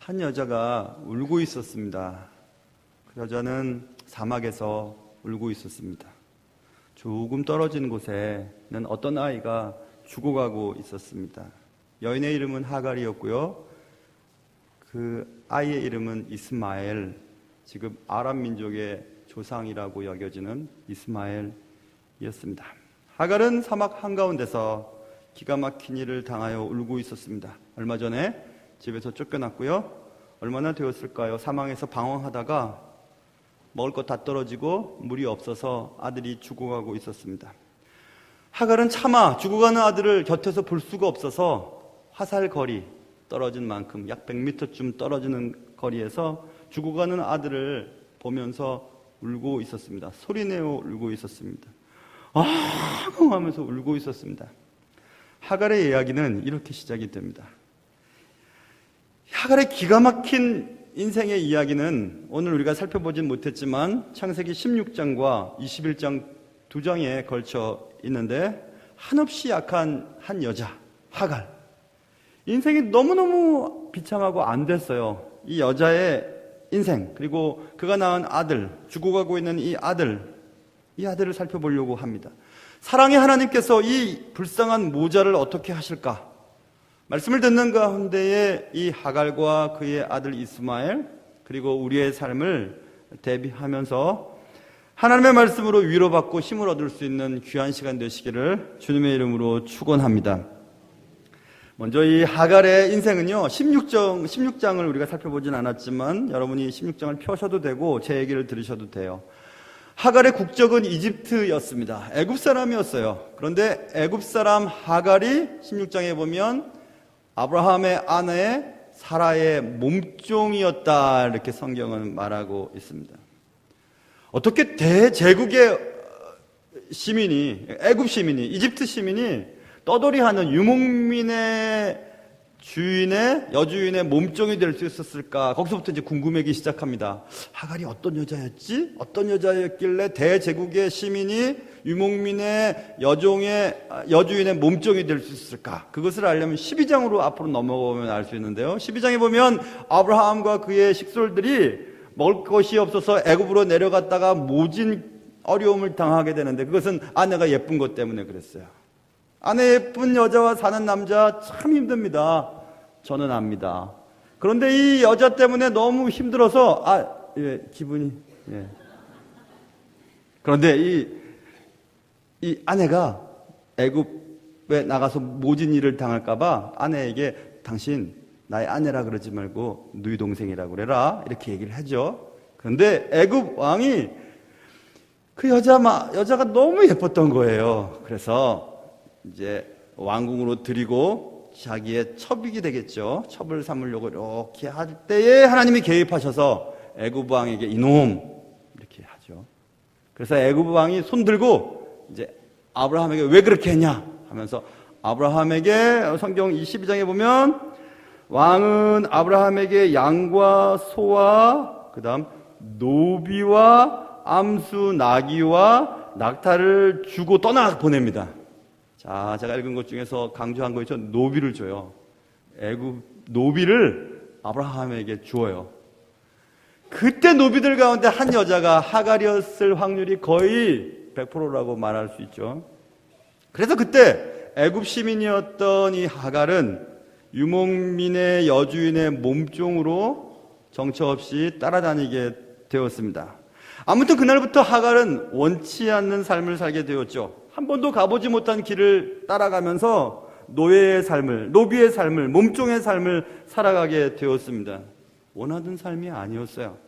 한 여자가 울고 있었습니다. 그 여자는 사막에서 울고 있었습니다. 조금 떨어진 곳에는 어떤 아이가 죽어가고 있었습니다. 여인의 이름은 하갈이었고요. 그 아이의 이름은 이스마엘, 지금 아람 민족의 조상이라고 여겨지는 이스마엘이었습니다. 하갈은 사막 한가운데서 기가 막힌 일을 당하여 울고 있었습니다. 얼마 전에 집에서 쫓겨났고요. 얼마나 되었을까요? 사망에서 방황하다가 먹을 것 다 떨어지고 물이 없어서 아들이 죽어가고 있었습니다. 하갈은 차마 죽어가는 아들을 곁에서 볼 수가 없어서 화살거리 떨어진 만큼 약 100m쯤 떨어지는 거리에서 죽어가는 아들을 보면서 울고 있었습니다. 소리내어 울고 있었습니다. 하면서 울고 있었습니다. 하갈의 이야기는 이렇게 시작이 됩니다. 하갈의 기가 막힌 인생의 이야기는 오늘 우리가 살펴보진 못했지만 창세기 16장과 21장 두 장에 걸쳐 있는데 한없이 약한 한 여자 하갈, 인생이 너무너무 비참하고 안 됐어요. 이 여자의 인생, 그리고 그가 낳은 아들, 죽어가고 있는 이 아들을 살펴보려고 합니다. 사랑의 하나님께서 이 불쌍한 모자를 어떻게 하실까? 말씀을 듣는 가운데에 이 하갈과 그의 아들 이스마엘, 그리고 우리의 삶을 대비하면서 하나님의 말씀으로 위로받고 힘을 얻을 수 있는 귀한 시간 되시기를 주님의 이름으로 축원합니다. 먼저 이 하갈의 인생은요, 16장을 우리가 살펴보진 않았지만 여러분이 16장을 펴셔도 되고 제 얘기를 들으셔도 돼요. 하갈의 국적은 이집트였습니다. 애굽 사람이었어요. 그런데 애굽 사람 하갈이 16장에 보면 아브라함의 아내 사라의 몸종이었다, 이렇게 성경은 말하고 있습니다. 어떻게 대제국의 시민이, 애굽 시민이, 이집트 시민이 떠돌이하는 유목민의 여주인의 몸종이 될 수 있었을까? 거기서부터 이제 궁금해지기 시작합니다. 하갈이 어떤 여자였지? 어떤 여자였길래 대제국의 시민이 유목민의 여주인의 몸종이 될 수 있을까? 그것을 알려면 12장으로 앞으로 넘어가면 알 수 있는데요. 12장에 보면 아브라함과 그의 식솔들이 먹을 것이 없어서 애굽으로 내려갔다가 모진 어려움을 당하게 되는데 그것은 아내가 예쁜 것 때문에 그랬어요. 아내 예쁜 여자와 사는 남자 참 힘듭니다. 저는 압니다. 그런데 이 여자 때문에 너무 힘들어서 기분이. 그런데 이 아내가 애굽에 나가서 모진 일을 당할까봐 아내에게 당신 나의 아내라 그러지 말고 누이 동생이라고 그래라, 이렇게 얘기를 하죠. 그런데 애굽 왕이 그 여자가 너무 예뻤던 거예요. 그래서 이제 왕궁으로 들이고 자기의 첩이 되겠죠. 첩을 삼으려고 이렇게 할 때에 하나님이 개입하셔서 애굽 왕에게 이놈, 이렇게 하죠. 그래서 애굽 왕이 손 들고 이제 아브라함에게 왜 그렇게 했냐 하면서 아브라함에게, 성경 22장에 보면 왕은 아브라함에게 양과 소와 그다음 노비와 암수 나귀와 낙타를 주고 떠나 보냅니다. 자, 제가 읽은 것 중에서 강조한 거 있죠. 노비를 줘요. 애굽 노비를 아브라함에게 주어요. 그때 노비들 가운데 한 여자가 하갈이었을 확률이 거의 100%라고 말할 수 있죠. 그래서 그때 애굽 시민이었던 이 하갈은 유목민의 여주인의 몸종으로 정처 없이 따라다니게 되었습니다. 아무튼 그날부터 하갈은 원치 않는 삶을 살게 되었죠. 한 번도 가보지 못한 길을 따라가면서 노비의 삶을, 몸종의 삶을 살아가게 되었습니다. 원하던 삶이 아니었어요.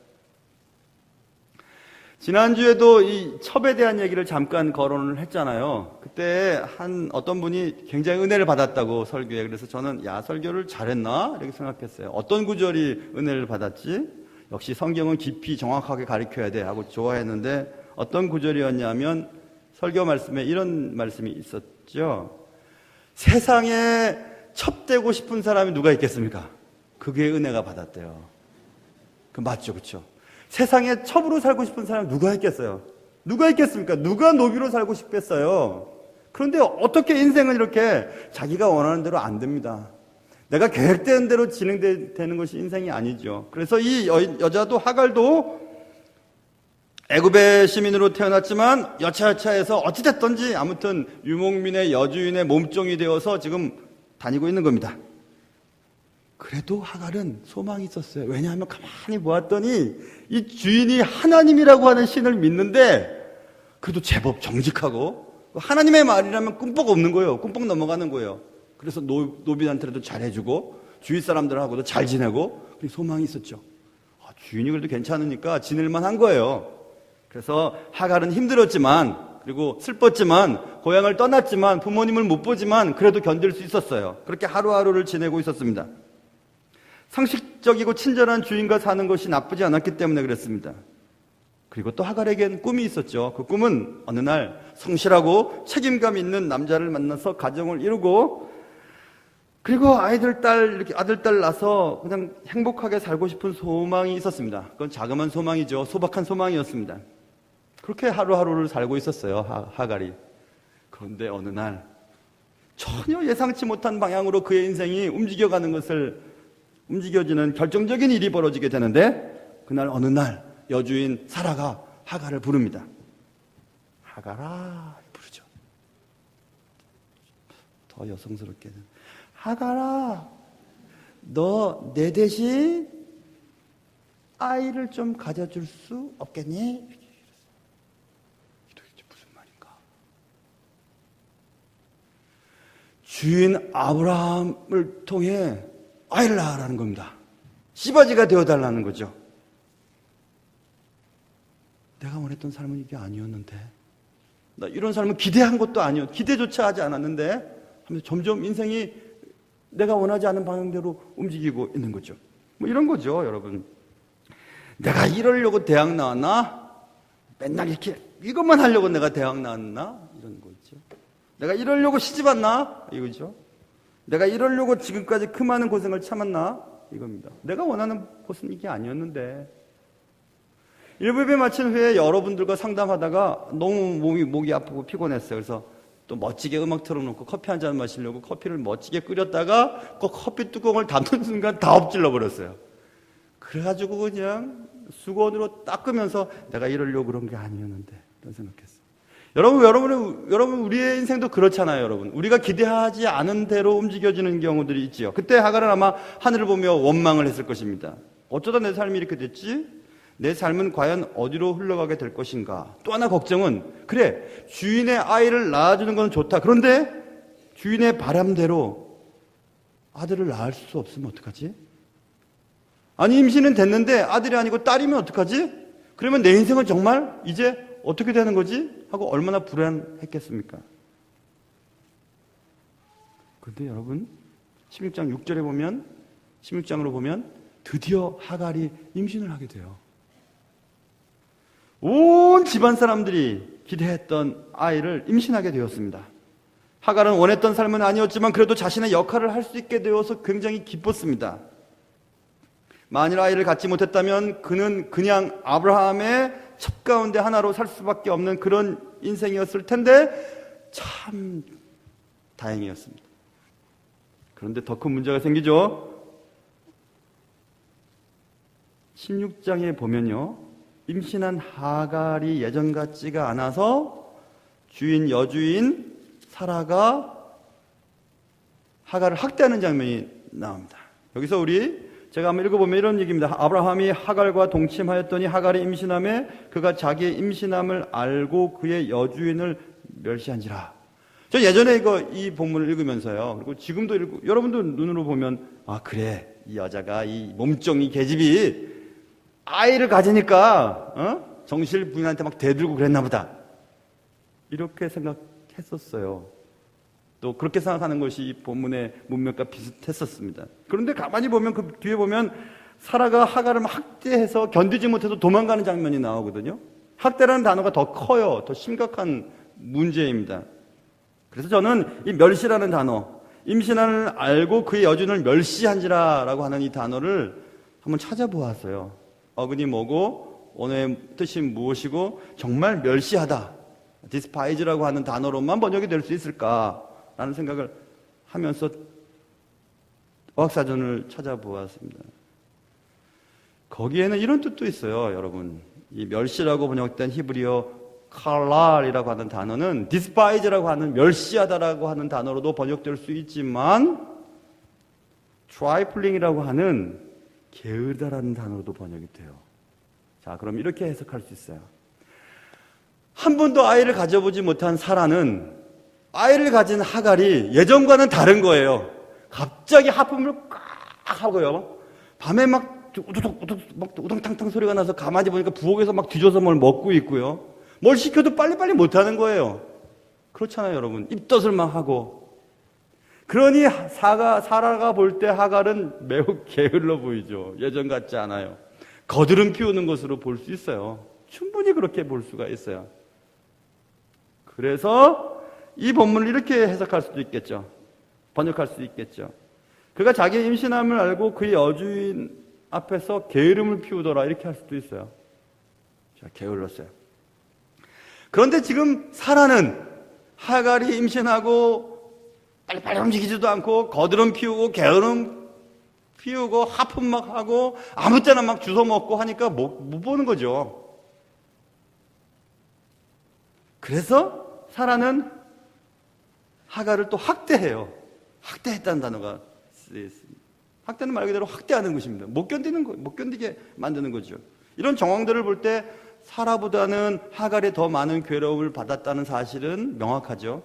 지난주에도 이 첩에 대한 얘기를 잠깐 거론을 했잖아요. 그때 어떤 분이 굉장히 은혜를 받았다고 설교에. 그래서 저는 설교를 잘했나? 이렇게 생각했어요. 어떤 구절이 은혜를 받았지? 역시 성경은 깊이 정확하게 가르쳐야 돼 하고 좋아했는데 어떤 구절이었냐면 설교 말씀에 이런 말씀이 있었죠. 세상에 첩되고 싶은 사람이 누가 있겠습니까? 그게 은혜가 받았대요. 그 맞죠, 그렇죠? 세상에 첩으로 살고 싶은 사람이 누가 있겠어요? 누가 있겠습니까? 누가 노비로 살고 싶겠어요? 그런데 어떻게 인생은 이렇게 자기가 원하는 대로 안 됩니다. 내가 계획된 대로 진행되는 것이 인생이 아니죠. 그래서 이 여자도 하갈도 애굽의 시민으로 태어났지만 여차여차해서 어찌됐든지 아무튼 유목민의 여주인의 몸종이 되어서 지금 다니고 있는 겁니다. 그래도 하갈은 소망이 있었어요. 왜냐하면 가만히 보았더니 이 주인이 하나님이라고 하는 신을 믿는데 그래도 제법 정직하고 하나님의 말이라면 꿈뻑 없는 거예요. 꿈뻑 넘어가는 거예요. 그래서 노빈한테도 잘해주고 주위 사람들하고도 잘 지내고 소망이 있었죠. 주인이 그래도 괜찮으니까 지낼만 한 거예요. 그래서 하갈은 힘들었지만 그리고 슬펐지만 고향을 떠났지만 부모님을 못 보지만 그래도 견딜 수 있었어요. 그렇게 하루하루를 지내고 있었습니다. 상식적이고 친절한 주인과 사는 것이 나쁘지 않았기 때문에 그랬습니다. 그리고 또 하갈에겐 꿈이 있었죠. 그 꿈은 어느 날 성실하고 책임감 있는 남자를 만나서 가정을 이루고 그리고 아들, 딸 낳아서 그냥 행복하게 살고 싶은 소망이 있었습니다. 그건 자그마한 소망이죠. 소박한 소망이었습니다. 그렇게 하루하루를 살고 있었어요, 하갈이. 그런데 어느 날 전혀 예상치 못한 방향으로 그의 인생이 움직여지는 결정적인 일이 벌어지게 되는데 그날 어느 날 여주인 사라가 하갈을 부릅니다. 하갈아 부르죠. 더 여성스럽게. 하갈아, 너 내 대신 아이를 좀 가져줄 수 없겠니? 도대체 무슨 말인가? 주인 아브라함을 통해 아이를 낳으라는 겁니다. 씨바지가 되어달라는 거죠. 내가 원했던 삶은 이게 아니었는데, 나 이런 삶은 기대한 것도 아니었, 기대조차 하지 않았는데 하면서 점점 인생이 내가 원하지 않은 방향대로 움직이고 있는 거죠. 뭐 이런 거죠, 여러분. 내가 이러려고 대학 나왔나? 맨날 이렇게 이것만 하려고 내가 대학 나왔나? 이런 거죠. 내가 이러려고 시집 왔나? 이거죠. 내가 이러려고 지금까지 그 많은 고생을 참았나? 이겁니다. 내가 원하는 곳은 이게 아니었는데. 1부에 마친 후에 여러분들과 상담하다가 너무 목이 아프고 피곤했어요. 그래서 또 멋지게 음악 틀어놓고 커피 한 잔 마시려고 커피를 멋지게 끓였다가 그 커피 뚜껑을 닫는 순간 다 엎질러 버렸어요. 그래가지고 그냥 수건으로 닦으면서 내가 이러려고 그런 게 아니었는데 이런 생각했어요. 여러분 우리의 인생도 그렇잖아요. 여러분 우리가 기대하지 않은 대로 움직여지는 경우들이 있지요. 그때 하갈은 아마 하늘을 보며 원망을 했을 것입니다. 어쩌다 내 삶이 이렇게 됐지? 내 삶은 과연 어디로 흘러가게 될 것인가? 또 하나 걱정은 그래 주인의 아이를 낳아주는 건 좋다. 그런데 주인의 바람대로 아들을 낳을 수 없으면 어떡하지? 아니 임신은 됐는데 아들이 아니고 딸이면 어떡하지? 그러면 내 인생은 정말 이제 어떻게 되는 거지? 하고 얼마나 불안했겠습니까? 그런데 여러분 16장 6절에 보면 16장으로 보면 드디어 하갈이 임신을 하게 돼요. 온 집안 사람들이 기대했던 아이를 임신하게 되었습니다. 하갈은 원했던 삶은 아니었지만 그래도 자신의 역할을 할 수 있게 되어서 굉장히 기뻤습니다. 만일 아이를 갖지 못했다면 그는 그냥 아브라함의 첩 가운데 하나로 살 수밖에 없는 그런 인생이었을 텐데 참 다행이었습니다. 그런데 더 큰 문제가 생기죠. 16장에 보면요. 임신한 하갈이 예전 같지가 않아서 여주인 사라가 하갈을 학대하는 장면이 나옵니다. 여기서 제가 한번 읽어보면 이런 얘기입니다. 아브라함이 하갈과 동침하였더니 하갈이 임신함에 그가 자기의 임신함을 알고 그의 여주인을 멸시한지라. 저 예전에 이 본문을 읽으면서요. 그리고 지금도 읽고 여러분도 눈으로 보면 그래 이 여자가 이 몸종이 계집이 아이를 가지니까 정실 부인한테 막 대들고 그랬나 보다. 이렇게 생각했었어요. 또 그렇게 생각하는 것이 이 본문의 문맥과 비슷했었습니다. 그런데 가만히 보면 그 뒤에 보면 사라가 하갈을 학대해서 견디지 못해서 도망가는 장면이 나오거든요. 학대라는 단어가 더 커요. 더 심각한 문제입니다. 그래서 저는 이 멸시라는 단어, 임신함을 알고 그의 여주인을 멸시한지라라고 하는 이 단어를 한번 찾아보았어요. 어근이 뭐고 언어의 뜻이 무엇이고 정말 멸시하다, 디스파이즈라고 하는 단어로만 번역이 될 수 있을까라는 생각을 하면서 어학사전을 찾아보았습니다. 거기에는 이런 뜻도 있어요, 여러분. 이 멸시라고 번역된 히브리어 칼랄이라고 하는 단어는 디스파이즈라고 하는 멸시하다라고 하는 단어로도 번역될 수 있지만 트라이플링이라고 하는 게으르다라는 단어로도 번역이 돼요. 자, 그럼 이렇게 해석할 수 있어요. 한 번도 아이를 가져보지 못한 사라는 아이를 가진 하갈이 예전과는 다른 거예요. 갑자기 하품을 꽉 하고요. 밤에 막 우동탕탕 소리가 나서 가만히 보니까 부엌에서 막 뒤져서 뭘 먹고 있고요. 뭘 시켜도 빨리빨리 못하는 거예요. 그렇잖아요, 여러분. 입덧을 막 하고. 그러니 사라가 볼 때 하갈은 매우 게을러 보이죠. 예전 같지 않아요. 거드름 피우는 것으로 볼 수 있어요. 충분히 그렇게 볼 수가 있어요. 그래서 이 본문을 이렇게 해석할 수도 있겠죠. 번역할 수도 있겠죠. 그가 자기의 임신함을 알고 그의 여주인 앞에서 게으름을 피우더라 이렇게 할 수도 있어요. 자, 게을렀어요. 그런데 지금 사라는 하갈이 임신하고 빨리빨리 움직이지도 않고 거드름 피우고 게으름 피우고 하품 막 하고 아무 때나 막 주워 먹고 하니까 못 보는 거죠. 그래서 사라는 하갈을 또 학대해요. 학대했다는 단어가 쓰여있습니다. 학대는 말 그대로 학대하는 것입니다. 못 견디게 만드는 거죠. 이런 정황들을 볼 때 사라보다는 하갈이 더 많은 괴로움을 받았다는 사실은 명확하죠.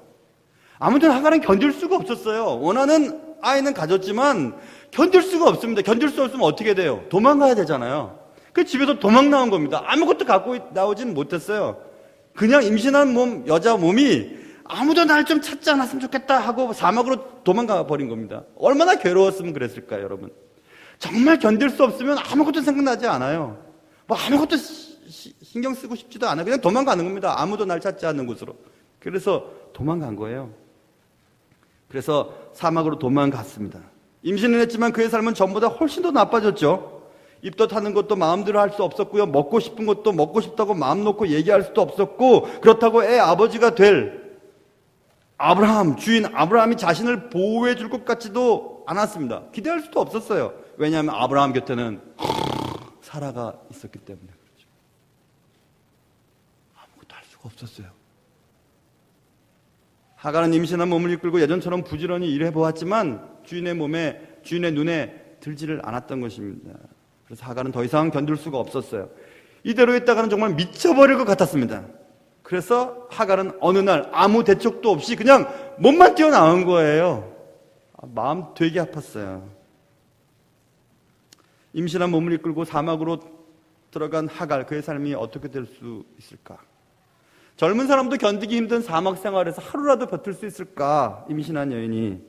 아무튼 하갈은 견딜 수가 없었어요. 원하는 아이는 가졌지만 견딜 수가 없습니다. 견딜 수 없으면 어떻게 돼요? 도망가야 되잖아요. 그 집에서 도망 나온 겁니다. 아무것도 갖고 나오지는 못했어요. 그냥 임신한 여자 몸이 아무도 날 좀 찾지 않았으면 좋겠다 하고 사막으로 도망가 버린 겁니다. 얼마나 괴로웠으면 그랬을까요, 여러분? 정말 견딜 수 없으면 아무것도 생각나지 않아요. 뭐 아무것도 신경 쓰고 싶지도 않아요. 그냥 도망가는 겁니다. 아무도 날 찾지 않는 곳으로. 그래서 도망간 거예요. 그래서 사막으로 도망갔습니다. 임신은 했지만 그의 삶은 전보다 훨씬 더 나빠졌죠. 입덧하는 것도 마음대로 할 수 없었고요. 먹고 싶은 것도 먹고 싶다고 마음 놓고 얘기할 수도 없었고, 그렇다고 애 아버지가 될 주인 아브라함이 자신을 보호해 줄 것 같지도 않았습니다. 기대할 수도 없었어요. 왜냐하면 아브라함 곁에는 사라가 있었기 때문에 그렇죠. 아무것도 할 수가 없었어요. 하갈은 임신한 몸을 이끌고 예전처럼 부지런히 일해 보았지만 주인의 눈에 들지를 않았던 것입니다. 그래서 하갈은 더 이상 견딜 수가 없었어요. 이대로 있다가는 정말 미쳐버릴 것 같았습니다. 그래서 하갈은 어느 날 아무 대책도 없이 그냥 몸만 뛰어나온 거예요. 마음 되게 아팠어요. 임신한 몸을 이끌고 사막으로 들어간 하갈, 그의 삶이 어떻게 될 수 있을까? 젊은 사람도 견디기 힘든 사막 생활에서 하루라도 버틸 수 있을까? 임신한 여인이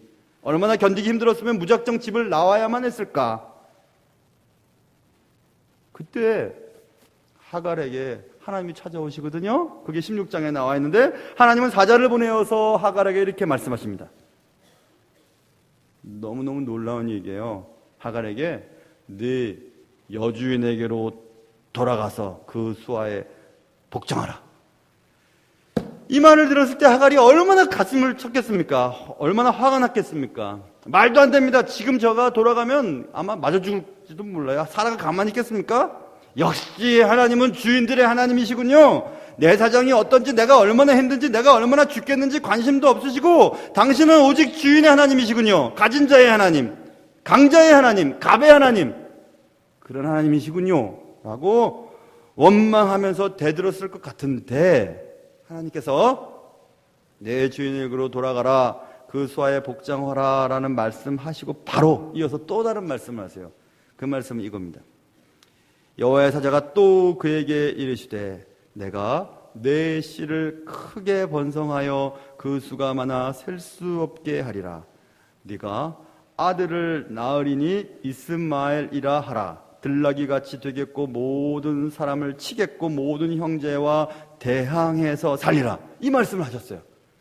얼마나 견디기 힘들었으면 무작정 집을 나와야만 했을까? 그때 하갈에게 하나님이 찾아오시거든요. 그게 16장에 나와 있는데 하나님은 사자를 보내어서 하갈에게 이렇게 말씀하십니다. 너무너무 놀라운 얘기예요. 하갈에게 네 여주인에게로 돌아가서 그 수하에 복종하라. 이 말을 들었을 때 하갈이 얼마나 가슴을 쳤겠습니까? 얼마나 화가 났겠습니까? 말도 안 됩니다. 지금 저가 돌아가면 아마 맞아 죽을지도 몰라요. 사라가 가만히 있겠습니까? 역시 하나님은 주인들의 하나님이시군요. 내 사정이 어떤지, 내가 얼마나 힘든지, 내가 얼마나 죽겠는지 관심도 없으시고 당신은 오직 주인의 하나님이시군요. 가진 자의 하나님, 강자의 하나님, 갑의 하나님, 그런 하나님이시군요 라고 원망하면서 대들었을 것 같은데 하나님께서 내 주인에게로 돌아가라, 그 수하에 복종하라 라는 말씀하시고 바로 이어서 또 다른 말씀을 하세요. 그 말씀은 이겁니다. 여호와의 사자가 또 그에게 이르시되 내가 내 씨를 크게 번성하여 그 수가 많아 셀 수 없게 하리라. 네가 아들을 낳으리니 이스마엘이라 하라. 들나귀같이 되겠고 모든 사람을 치겠고 모든 형제와 대항해서 살리라. 이 말씀을 하셨어요.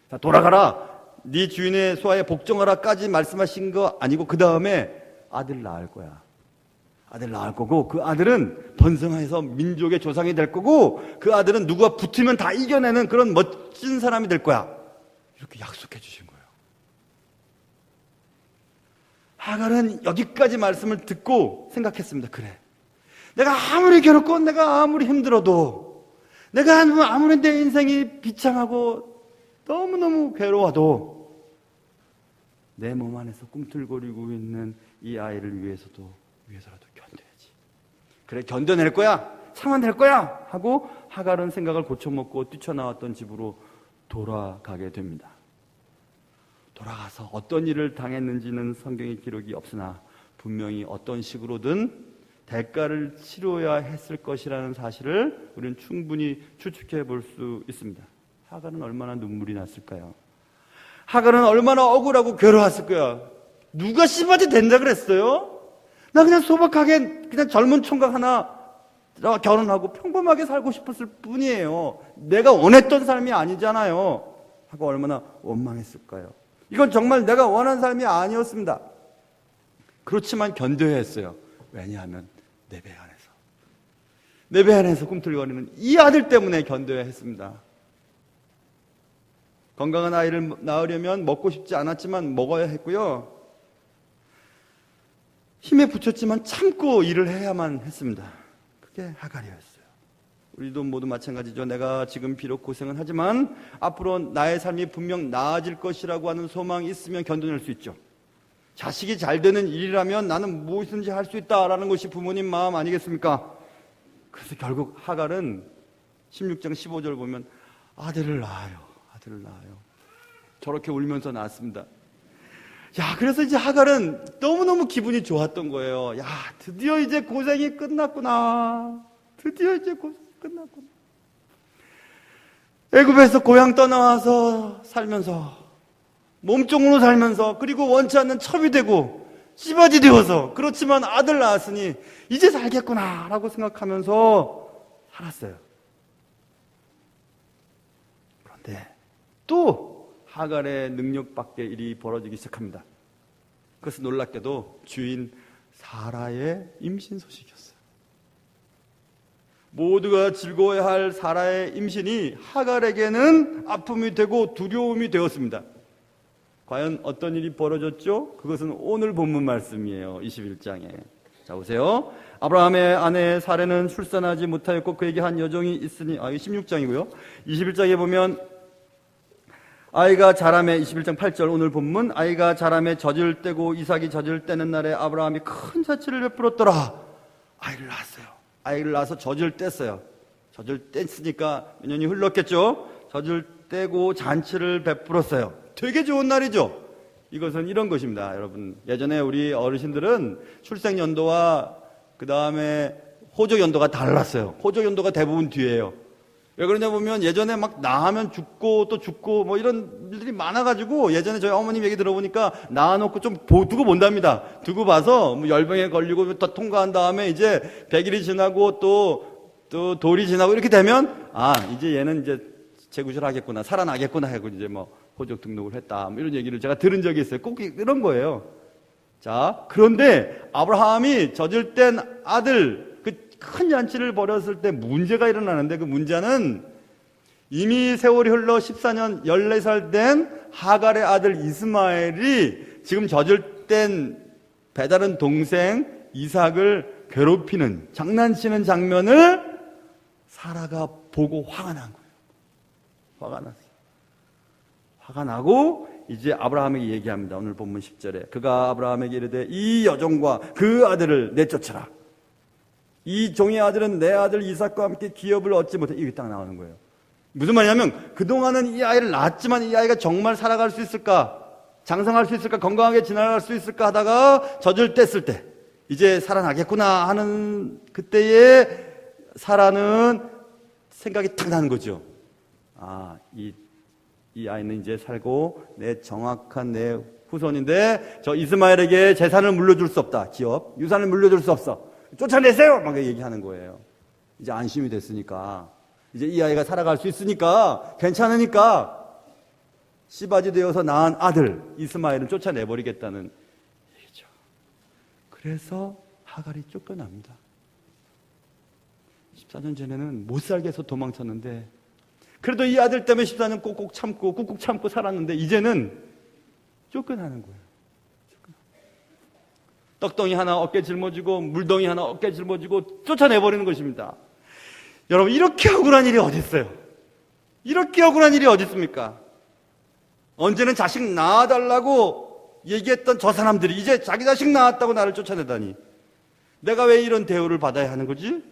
자, 돌아가라, 네 주인의 수하에 복종하라까지 말씀하신 거 아니고 그 다음에 아들 낳을 거야. 아들 낳을 거고 그 아들은 번성해서 민족의 조상이 될 거고 그 아들은 누가 붙으면 다 이겨내는 그런 멋진 사람이 될 거야. 이렇게 약속해 주신 거예요. 하갈은 여기까지 말씀을 듣고 생각했습니다. 그래, 내가 아무리 괴롭고 내가 아무리 힘들어도, 내가 아무리 내 인생이 비참하고 너무너무 괴로워도 내 몸 안에서 꿈틀거리고 있는 이 아이를 위해서라도 견뎌야지. 그래, 견뎌낼 거야, 참아낼 거야 하고 하갈은 생각을 고쳐먹고 뛰쳐나왔던 집으로 돌아가게 됩니다. 돌아가서 어떤 일을 당했는지는 성경의 기록이 없으나 분명히 어떤 식으로든 대가를 치러야 했을 것이라는 사실을 우리는 충분히 추측해 볼 수 있습니다. 하갈은 얼마나 눈물이 났을까요? 하갈은 얼마나 억울하고 괴로웠을 거야. 누가 씨바지 된다 그랬어요? 나 그냥 소박하게 그냥 젊은 총각 하나 결혼하고 평범하게 살고 싶었을 뿐이에요. 내가 원했던 삶이 아니잖아요. 하고 얼마나 원망했을까요? 이건 정말 내가 원한 삶이 아니었습니다. 그렇지만 견뎌야 했어요. 왜냐하면 내 배 안에서 꿈틀거리는 이 아들 때문에 견뎌야 했습니다. 건강한 아이를 낳으려면 먹고 싶지 않았지만 먹어야 했고요. 힘에 부쳤지만 참고 일을 해야만 했습니다. 그게 하갈이었어요. 우리도 모두 마찬가지죠. 내가 지금 비록 고생은 하지만 앞으로 나의 삶이 분명 나아질 것이라고 하는 소망이 있으면 견뎌낼 수 있죠. 자식이 잘 되는 일이라면 나는 무엇이든지 할 수 있다라는 것이 부모님 마음 아니겠습니까? 그래서 결국 하갈은 16장 15절 보면 아들을 낳아요. 저렇게 울면서 낳았습니다. 야, 그래서 이제 하갈은 너무너무 기분이 좋았던 거예요. 야, 드디어 이제 고생이 끝났구나. 애굽에서 고향 떠나와서 살면서, 몸종으로 살면서, 그리고 원치 않는 첩이 되고 씨바지 되어서, 그렇지만 아들 낳았으니 이제 살겠구나 라고 생각하면서 살았어요. 그런데 또 하갈의 능력 밖의 일이 벌어지기 시작합니다. 그것은 놀랍게도 주인 사라의 임신 소식이었어요. 모두가 즐거워야 할 사라의 임신이 하갈에게는 아픔이 되고 두려움이 되었습니다. 과연 어떤 일이 벌어졌죠? 그것은 오늘 본문 말씀이에요. 21장에. 자, 보세요. 아브라함의 아내 사레는 출산하지 못하였고 그에게 한 여종이 있으니, 16장이고요. 21장에 보면 아이가 자라매, 21장 8절 오늘 본문, 아이가 자라매 젖을 떼고 이삭이 젖을 떼는 날에 아브라함이 큰 자치를 베풀었더라. 아이를 낳았어요. 아이를 낳아서 젖을 뗐어요. 젖을 뗐으니까 몇 년이 흘렀겠죠. 젖을 떼고 잔치를 베풀었어요. 되게 좋은 날이죠. 이것은 이런 것입니다. 여러분, 예전에 우리 어르신들은 출생연도와 그 다음에 호적연도가 달랐어요. 호적연도가 대부분 뒤에요. 왜 그러냐 보면 예전에 막 낳으면 죽고 또 죽고 뭐 이런 일들이 많아가지고, 예전에 저희 어머님 얘기 들어보니까 낳아놓고 좀 두고 본답니다. 두고 봐서 뭐 열병에 걸리고 더 통과한 다음에 이제 100일이 지나고 또 돌이 지나고 이렇게 되면 이제 얘는 이제 재구실하겠구나, 살아나겠구나 하고 이제 뭐 호적 등록을 했다, 뭐 이런 얘기를 제가 들은 적이 있어요. 꼭 이런 거예요. 자, 그런데 아브라함이 젖을 뗀 아들, 큰 잔치를 벌였을 때 문제가 일어나는데, 그 문제는 이미 세월이 흘러 14년 14살 된 하갈의 아들 이스마엘이 지금 젖을 뗀 배다른 동생 이삭을 괴롭히는, 장난치는 장면을 사라가 보고 화가 난 거예요. 화가 났어요. 화가 나고 이제 아브라함에게 얘기합니다. 오늘 본문 10절에 그가 아브라함에게 이르되 이 여종과 그 아들을 내쫓으라. 이 종의 아들은 내 아들 이삭과 함께 기업을 얻지 못해. 이게 딱 나오는 거예요. 무슨 말이냐면 그동안은 이 아이를 낳았지만 이 아이가 정말 살아갈 수 있을까, 장성할 수 있을까, 건강하게 지나갈 수 있을까 하다가 젖을 뗐을 때 이제 살아나겠구나 하는 그때에 사라는 생각이 탁 나는 거죠. 이 아이는 이제 살고 내 정확한 내 후손인데 저 이스마엘에게 재산을 물려줄 수 없다. 기업, 유산을 물려줄 수 없어. 쫓아내세요! 막 얘기하는 거예요. 이제 안심이 됐으니까, 이제 이 아이가 살아갈 수 있으니까, 괜찮으니까, 씨바지 되어서 낳은 아들, 이스마엘은 쫓아내버리겠다는 얘기죠. 그래서 하갈이 쫓겨납니다. 14년 전에는 못 살게 해서 도망쳤는데, 그래도 이 아들 때문에 14년 꾹꾹 참고 살았는데, 이제는 쫓겨나는 거예요. 떡덩이 하나 어깨 짊어지고 물덩이 하나 어깨 짊어지고 쫓아내버리는 것입니다. 여러분, 이렇게 억울한 일이 어디 있어요? 이렇게 억울한 일이 어디 있습니까? 언제는 자식 낳아달라고 얘기했던 저 사람들이 이제 자기 자식 낳았다고 나를 쫓아내다니, 내가 왜 이런 대우를 받아야 하는 거지?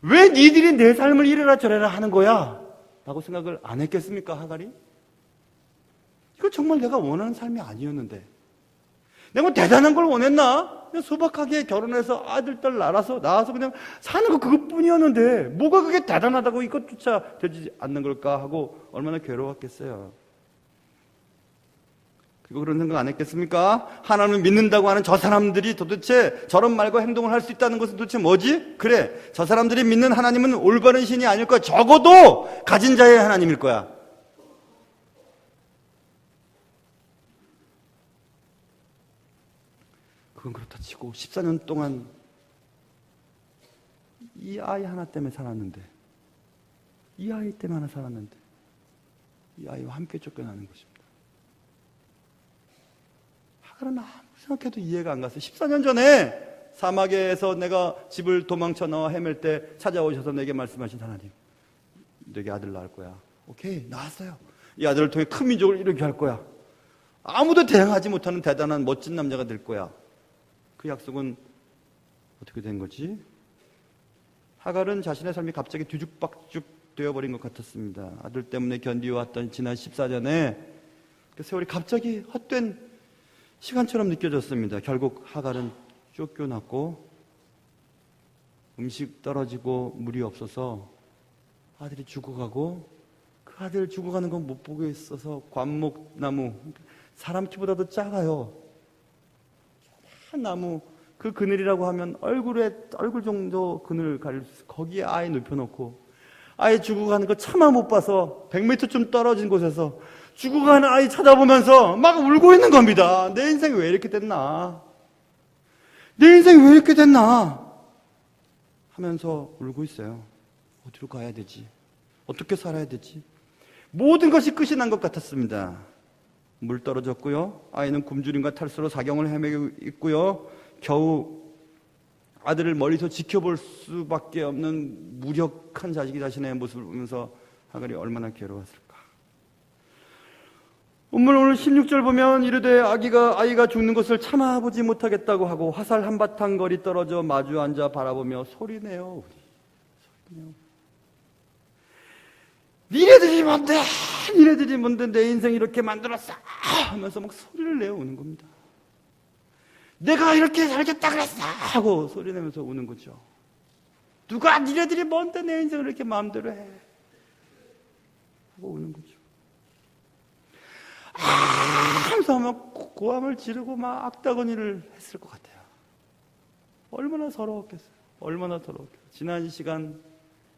왜 니들이 내 삶을 이래라 저래라 하는 거야? 라고 생각을 안 했겠습니까, 하갈이? 이거 정말 내가 원하는 삶이 아니었는데, 내가 뭐 대단한 걸 원했나? 그냥 소박하게 결혼해서 아들, 딸 낳아서 그냥 사는 거 그것뿐이었는데, 뭐가 그게 대단하다고 이것조차 되지 않는 걸까 하고 얼마나 괴로웠겠어요. 그리고 그런 생각 안 했겠습니까? 하나님을 믿는다고 하는 저 사람들이 도대체 저런 말과 행동을 할 수 있다는 것은 도대체 뭐지? 그래, 저 사람들이 믿는 하나님은 올바른 신이 아닐 거야. 적어도 가진 자의 하나님일 거야. 그건 그렇다 치고 14년 동안 이 아이 하나 때문에 살았는데, 이 아이 때문에 하나 살았는데 이 아이와 함께 쫓겨나는 것입니다. 하갈은 아무리 생각해도 이해가 안 갔어요. 14년 전에 사막에서 내가 집을 도망쳐 나와 헤맬 때 찾아오셔서 내게 말씀하신 하나님, 내게 아들 낳을 거야. 오케이, 낳았어요. 이 아들을 통해 큰 민족을 이루게 할 거야. 아무도 대항하지 못하는 대단한 멋진 남자가 될 거야. 그 약속은 어떻게 된 거지? 하갈은 자신의 삶이 갑자기 뒤죽박죽 되어버린 것 같았습니다. 아들 때문에 견디어왔던 지난 14년에 그 세월이 갑자기 헛된 시간처럼 느껴졌습니다. 결국 하갈은 쫓겨났고, 음식 떨어지고 물이 없어서 아들이 죽어가고, 그 아들 죽어가는 건 못 보고 있어서 관목나무, 사람 키보다도 작아요. 한 나무, 그 그늘이라고 하면 얼굴 정도 그늘 가릴 수 있어요. 거기에 아이 눕혀놓고, 아이 죽어가는 거 차마 못 봐서 100m쯤 떨어진 곳에서 죽어가는 아이 쳐다보면서 막 울고 있는 겁니다. 내 인생이 왜 이렇게 됐나? 내 인생이 왜 이렇게 됐나? 하면서 울고 있어요. 어디로 가야 되지? 어떻게 살아야 되지? 모든 것이 끝이 난 것 같았습니다. 물 떨어졌고요. 아이는 굶주림과 탈수로 사경을 헤매고 있고요. 겨우 아들을 멀리서 지켜볼 수밖에 없는 무력한 자식이 자신의 모습을 보면서 하갈이 얼마나 괴로웠을까. 오늘 16절 보면 이르되 아이가 죽는 것을 참아보지 못하겠다고 하고 화살 한바탕 거리 떨어져 마주 앉아 바라보며 소리내요. 니네들이 뭔데 내 인생 이렇게 만들었어 하면서 막 소리를 내어 우는 겁니다. 내가 이렇게 살겠다 그랬어 하고 소리내면서 우는 거죠. 누가 니네들이 뭔데 내 인생을 이렇게 마음대로 해 하고 우는 거죠. 하면서 막 고함을 지르고 막 악다거니를 했을 것 같아요. 얼마나 서러웠겠어요. 얼마나 서러웠겠어요.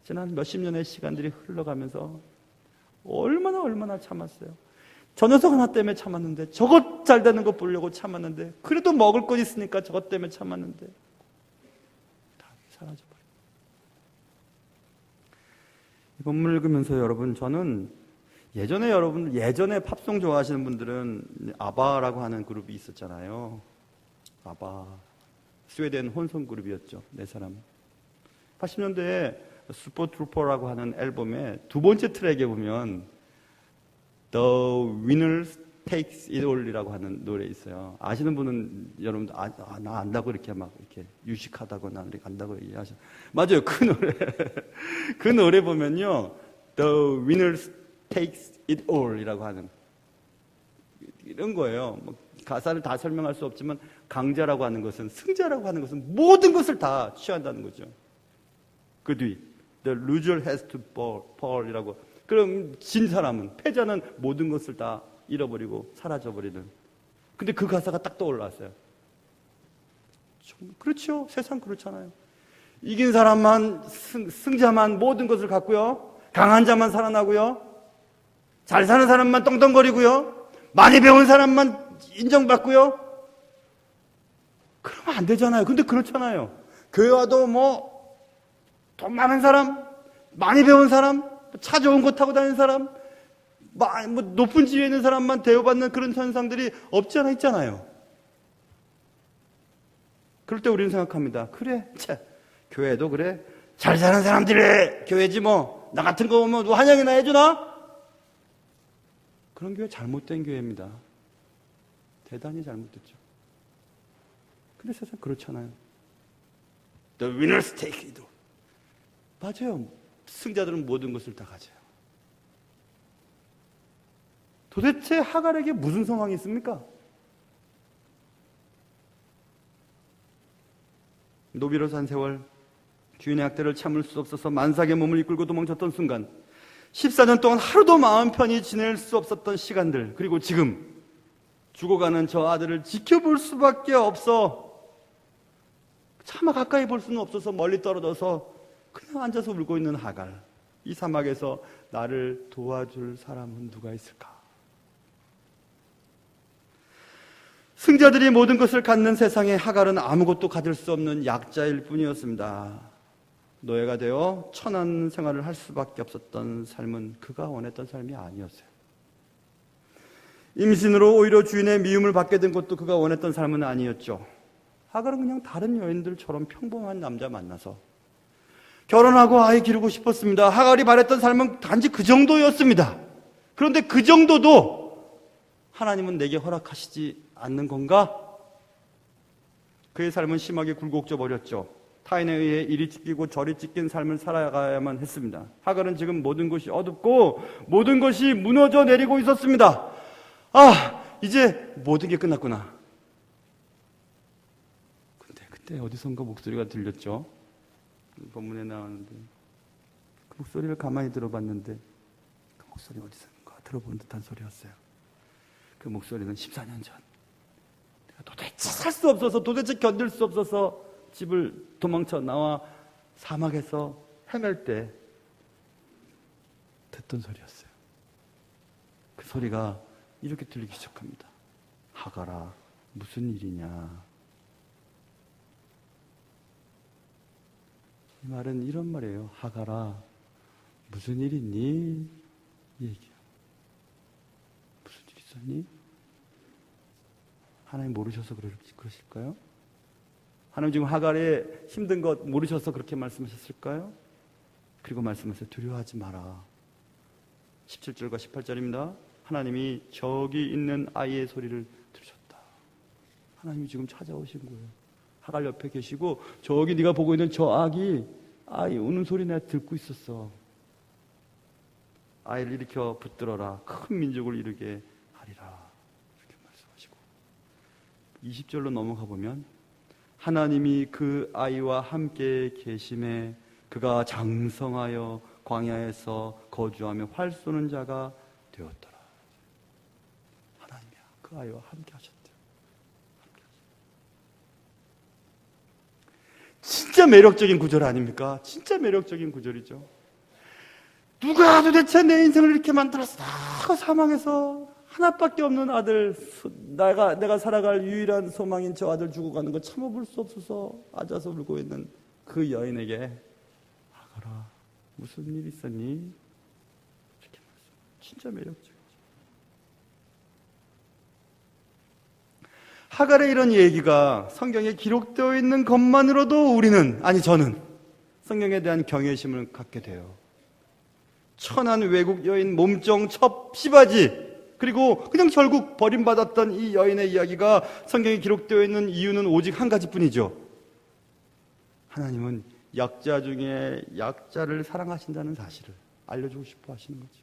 지난 몇십 년의 시간들이 흘러가면서 얼마나 참았어요. 저 녀석 하나 때문에 참았는데, 저것 잘 되는 거 보려고 참았는데, 그래도 먹을 것 있으니까 저것 때문에 참았는데 다 사라져버려요. 이 본문을 읽으면서 여러분, 저는 예전에 팝송 좋아하시는 분들은 아바라고 하는 그룹이 있었잖아요. 아바, 스웨덴 혼성 그룹이었죠. 네 사람. 80년대에 슈퍼트루퍼라고 하는 앨범의 두 번째 트랙에 보면 The Winner Takes It All이라고 하는 노래 있어요. 아시는 분은 여러분들 나 안다고 이렇게 막 이렇게 유식하다거나 이렇게 안다고 얘기하셔. 맞아요, 그 노래. 그 노래 보면요, The Winner Takes It All이라고 하는 이런 거예요. 뭐 가사를 다 설명할 수 없지만 강자라고 하는 것은, 승자라고 하는 것은 모든 것을 다 취한다는 거죠. 그 뒤 The loser has to fall이라고. 그럼 진 사람은, 패자는 모든 것을 다 잃어버리고 사라져버리는. 근데 그 가사가 딱 떠올랐어요. 그렇죠. 세상 그렇잖아요. 이긴 사람만, 승자만 모든 것을 갖고요. 강한 자만 살아나고요. 잘 사는 사람만 떵떵거리고요. 많이 배운 사람만 인정받고요. 그러면 안 되잖아요. 근데 그렇잖아요. 교회 와도 뭐 돈 많은 사람, 많이 배운 사람, 차 좋은 거 타고 다니는 사람, 뭐 높은 지위에 있는 사람만 대우받는 그런 현상들이 없지 않아 있잖아요. 그럴 때 우리는 생각합니다. 그래, 교회도 그래. 잘 사는 사람들의 교회지 뭐. 나 같은 거 오면 누가 환영이나 해주나? 그런 교회 잘못된 교회입니다. 대단히 잘못됐죠. 근데 세상 그렇잖아요. The winners take it all. 맞아요. 승자들은 모든 것을 다 가져요. 도대체 하갈에게 무슨 상황이 있습니까? 노비로 산 세월, 주인의 학대를 참을 수 없어서 만삭의 몸을 이끌고 도망쳤던 순간, 14년 동안 하루도 마음 편히 지낼 수 없었던 시간들, 그리고 지금 죽어가는 저 아들을 지켜볼 수밖에 없어. 차마 가까이 볼 수는 없어서 멀리 떨어져서 그냥 앉아서 울고 있는 하갈. 이 사막에서 나를 도와줄 사람은 누가 있을까? 승자들이 모든 것을 갖는 세상에 하갈은 아무것도 가질 수 없는 약자일 뿐이었습니다. 노예가 되어 천한 생활을 할 수밖에 없었던 삶은 그가 원했던 삶이 아니었어요. 임신으로 오히려 주인의 미움을 받게 된 것도 그가 원했던 삶은 아니었죠. 하갈은 그냥 다른 여인들처럼 평범한 남자 만나서 결혼하고 아이 기르고 싶었습니다. 하갈이 바랬던 삶은 단지 그 정도였습니다. 그런데 그 정도도 하나님은 내게 허락하시지 않는 건가? 그의 삶은 심하게 굴곡져 버렸죠. 타인에 의해 이리 찢기고 저리 찢긴 삶을 살아가야만 했습니다. 하갈은 지금 모든 것이 어둡고 모든 것이 무너져 내리고 있었습니다. 이제 모든 게 끝났구나. 근데 그때 어디선가 목소리가 들렸죠. 본문에 나오는데 그 목소리를 가만히 들어봤는데 그 목소리 어디선가 들어본 듯한 소리였어요. 그 목소리는 14년 전 내가 도대체 살 수 없어서, 도대체 견딜 수 없어서 집을 도망쳐 나와 사막에서 헤맬 때 듣던 소리였어요. 그 소리가 이렇게 들리기 시작합니다. 하갈아, 무슨 일이냐? 이 말은 이런 말이에요. 하갈아, 무슨 일 있니? 얘기야. 무슨 일 있었니? 하나님 모르셔서 그러실까요? 하나님 지금 하갈의 힘든 것 모르셔서 그렇게 말씀하셨을까요? 그리고 말씀하세요. 두려워하지 마라. 17절과 18절입니다. 하나님이 저기 있는 아이의 소리를 들으셨다. 하나님이 지금 찾아오신 거예요. 하갈 옆에 계시고 저기 네가 보고 있는 저 아이 우는 소리 내가 듣고 있었어. 아이를 일으켜 붙들어라. 큰 민족을 이루게 하리라. 이렇게 말씀하시고 20절로 넘어가 보면 하나님이 그 아이와 함께 계심에 그가 장성하여 광야에서 거주하며 활 쏘는 자가 되었더라. 하나님이 그 아이와 함께 하셨대요. 진짜 매력적인 구절 아닙니까? 진짜 매력적인 구절이죠. 누가 도대체 내 인생을 이렇게 만들었어? 그 사망에서 하나밖에 없는 아들, 내가 살아갈 유일한 소망인 저 아들 죽어가는 거 참아볼 수 없어서 앉아서 울고 있는 그 여인에게 하갈아, 무슨 일 있었니? 이렇게 말씀. 진짜 매력적이죠. 하갈의 이런 얘기가 성경에 기록되어 있는 것만으로도 저는 성경에 대한 경외심을 갖게 돼요. 천한 외국 여인 몸종 첩시바지, 그리고 그냥 결국 버림받았던 이 여인의 이야기가 성경에 기록되어 있는 이유는 오직 한 가지뿐이죠. 하나님은 약자 중에 약자를 사랑하신다는 사실을 알려주고 싶어 하시는 거죠.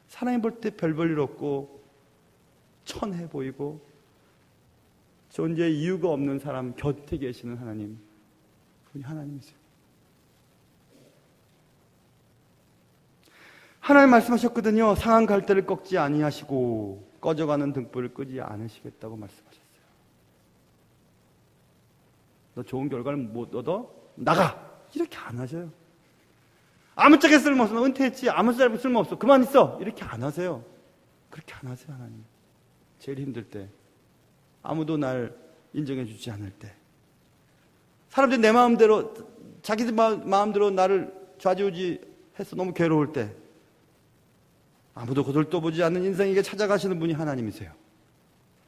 사람이 볼 때 별 볼 일 없고 천해 보이고 존재의 이유가 없는 사람 곁에 계시는 하나님, 그분이 하나님이세요. 하나님 말씀하셨거든요. 상한 갈대를 꺾지 아니하시고 꺼져가는 등불을 끄지 않으시겠다고 말씀하셨어요. 너 좋은 결과를 못 얻어? 나가! 이렇게 안 하셔요. 아무짝에 쓸모없어. 은퇴했지. 아무 쓸모없어. 그만 있어. 이렇게 안 하세요. 그렇게 안 하세요, 하나님. 제일 힘들 때, 아무도 날 인정해 주지 않을 때, 사람들이 내 마음대로, 자기들 마음대로 나를 좌지우지 해서 너무 괴로울 때, 아무도 거들떠보지 않는 인생에게 찾아가시는 분이 하나님이세요.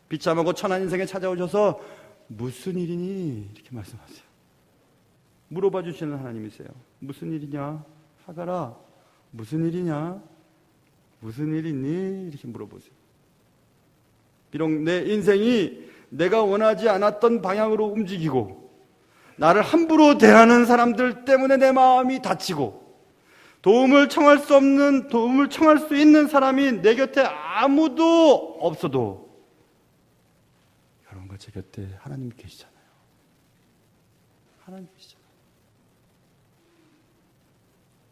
비참하고 천한 인생에 찾아오셔서 무슨 일이니? 이렇게 말씀하세요. 물어봐 주시는 하나님이세요. 무슨 일이냐? 하가라, 무슨 일이냐? 무슨 일 있니? 이렇게 물어보세요. 비록 내 인생이 내가 원하지 않았던 방향으로 움직이고 나를 함부로 대하는 사람들 때문에 내 마음이 다치고 도움을 청할 수 있는 사람이 내 곁에 아무도 없어도 여러분과 제 곁에 하나님 계시잖아요. 하나님 계시잖아요.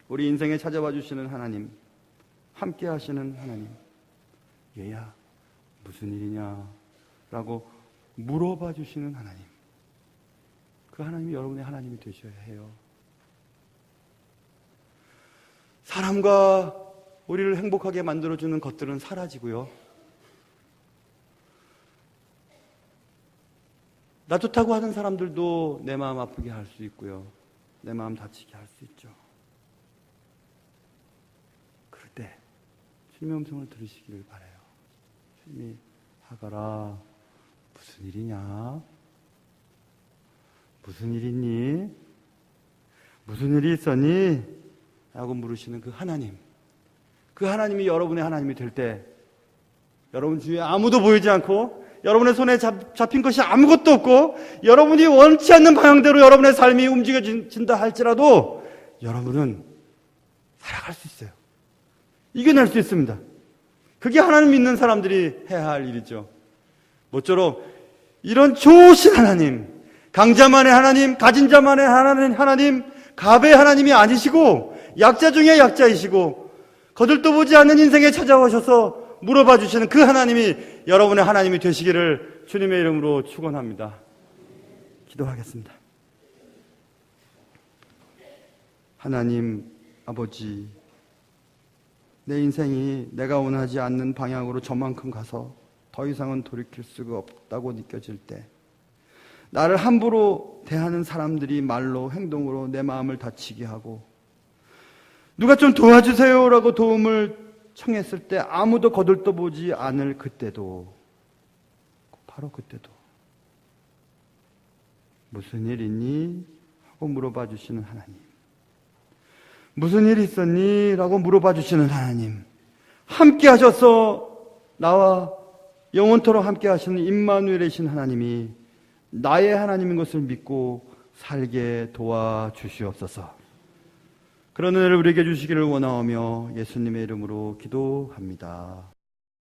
우리 인생에 찾아와 주시는 하나님, 함께 하시는 하나님. 얘야, 무슨 일이냐? 라고 물어봐 주시는 하나님. 그 하나님이 여러분의 하나님이 되셔야 해요. 사람과 우리를 행복하게 만들어주는 것들은 사라지고요. 나 좋다고 하는 사람들도 내 마음 아프게 할 수 있고요. 내 마음 다치게 할 수 있죠. 그럴 때 주님의 음성을 들으시기를 바라요. 주님이 하가라, 무슨 일이냐? 무슨 일 있니? 무슨 일이 있었니? 라고 물으시는 그 하나님. 그 하나님이 여러분의 하나님이 될 때 여러분 주위에 아무도 보이지 않고 여러분의 손에 잡힌 것이 아무것도 없고 여러분이 원치 않는 방향대로 여러분의 삶이 움직여진다 할지라도 여러분은 살아갈 수 있어요. 이겨낼 수 있습니다. 그게 하나님 믿는 사람들이 해야 할 일이죠. 모쪼록 이런 좋으신 하나님, 강자만의 하나님, 가진 자만의 하나님, 갑의 하나님이 아니시고 약자 중에 약자이시고 거들떠보지 않는 인생에 찾아오셔서 물어봐 주시는 그 하나님이 여러분의 하나님이 되시기를 주님의 이름으로 축원합니다. 기도하겠습니다. 하나님 아버지, 내 인생이 내가 원하지 않는 방향으로 저만큼 가서 더 이상은 돌이킬 수가 없다고 느껴질 때 나를 함부로 대하는 사람들이 말로 행동으로 내 마음을 다치게 하고 누가 좀 도와주세요라고 도움을 청했을 때 아무도 거들떠보지 않을 그때도, 바로 그때도 무슨 일 있니? 하고 물어봐 주시는 하나님, 무슨 일 있었니? 라고 물어봐 주시는 하나님, 함께 하셔서 나와 영원토록 함께 하시는 임마누엘이신 하나님이 나의 하나님인 것을 믿고 살게 도와주시옵소서. 그런 은혜를 우리에게 주시기를 원하오며 예수님의 이름으로 기도합니다.